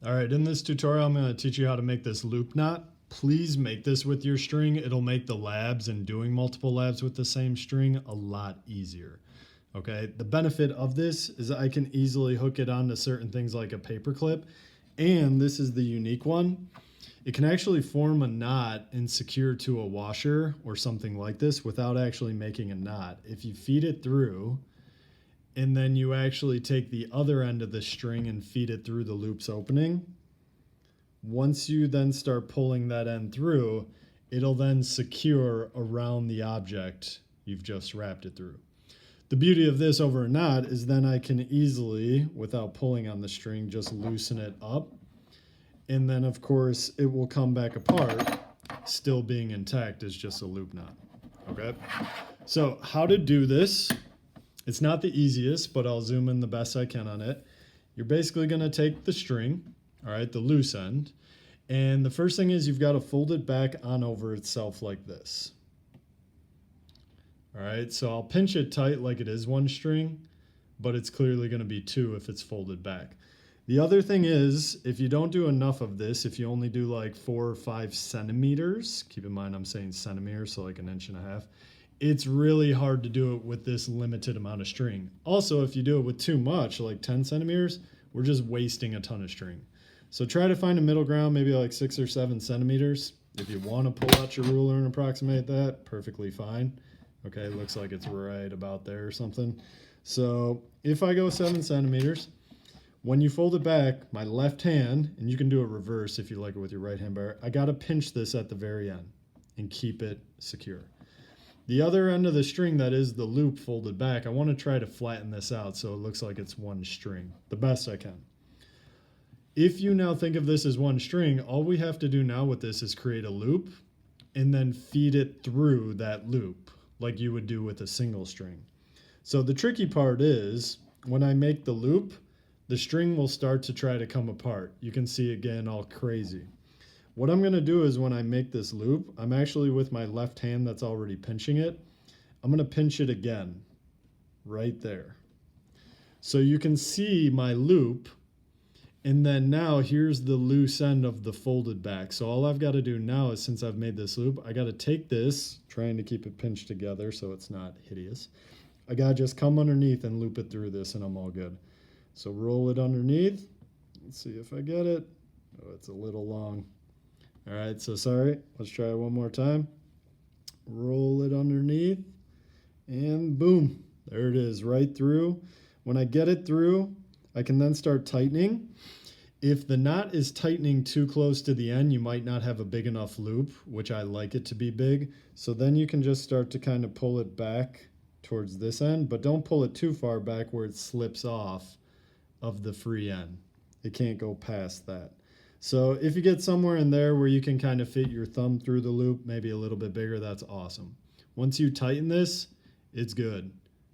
All right, in this tutorial, I'm going to teach you how to make this loop knot. Please make this with your string. It'll make the labs and doing multiple labs with the same string a lot easier. Okay, the benefit of this is I can easily hook it onto certain things like a paper clip. And this is the unique one. It can actually form a knot and secure to a washer or something like this without actually making a knot. If you feed it through, and then you actually take the other end of the string and feed it through the loop's opening. Once you then start pulling that end through, it'll then secure around the object you've just wrapped it through. The beauty of this over a knot is then I can easily, without pulling on the string, just loosen it up. And then of course it will come back apart, still being intact as just a loop knot. Okay, so how to do this? It's not the easiest, but I'll zoom in the best I can on it. You're basically going to take the string, all right, the loose end, and the first thing is you've got to fold it back on over itself like this. All right, so I'll pinch it tight like it is one string, but it's clearly going to be two if it's folded back. The other thing is, if you don't do enough of this, if you only do like 4 or 5 centimeters, keep in mind I'm saying centimeters, so like 1.5 inches, it's really hard to do it with this limited amount of string. Also, if you do it with too much, like 10 centimeters, we're just wasting a ton of string. So try to find a middle ground, maybe like 6 or 7 centimeters. If you want to pull out your ruler and approximate that, perfectly fine. Okay, looks like it's right about there or something. So if I go 7 centimeters, when you fold it back, my left hand, and you can do a reverse if you like it with your right hand bar, I got to pinch this at the very end and keep it secure. The other end of the string, that is the loop folded back, I want to try to flatten this out so it looks like it's one string, the best I can. If you now think of this as one string, all we have to do now with this is create a loop and then feed it through that loop like you would do with a single string. So the tricky part is when I make the loop, the string will start to try to come apart. You can see it getting all crazy. What I'm going to do is when I make this loop, I'm actually with my left hand that's already pinching it. I'm going to pinch it again, right there. So you can see my loop, and then now here's the loose end of the folded back. So all I've got to do now is, since I've made this loop, I got to take this, trying to keep it pinched together so it's not hideous. I got to just come underneath and loop it through this and I'm all good. So roll it underneath. Let's see if I get it. Oh, it's a little long. All right, so sorry. Let's try it one more time. Roll it underneath, and boom, there it is, right through. When I get it through, I can then start tightening. If the knot is tightening too close to the end, you might not have a big enough loop, which I like it to be big. So then you can just start to kind of pull it back towards this end, but don't pull it too far back where it slips off of the free end. It can't go past that. So if you get somewhere in there where you can kind of fit your thumb through the loop, maybe a little bit bigger, that's awesome. Once you tighten this, it's good.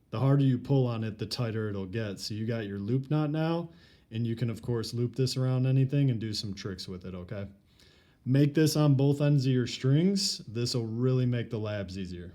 The harder you pull on it, the tighter it'll get. So you got your loop knot now, and you can of course loop this around anything and do some tricks with it, okay? Make this on both ends of your strings. This will really make the labs easier.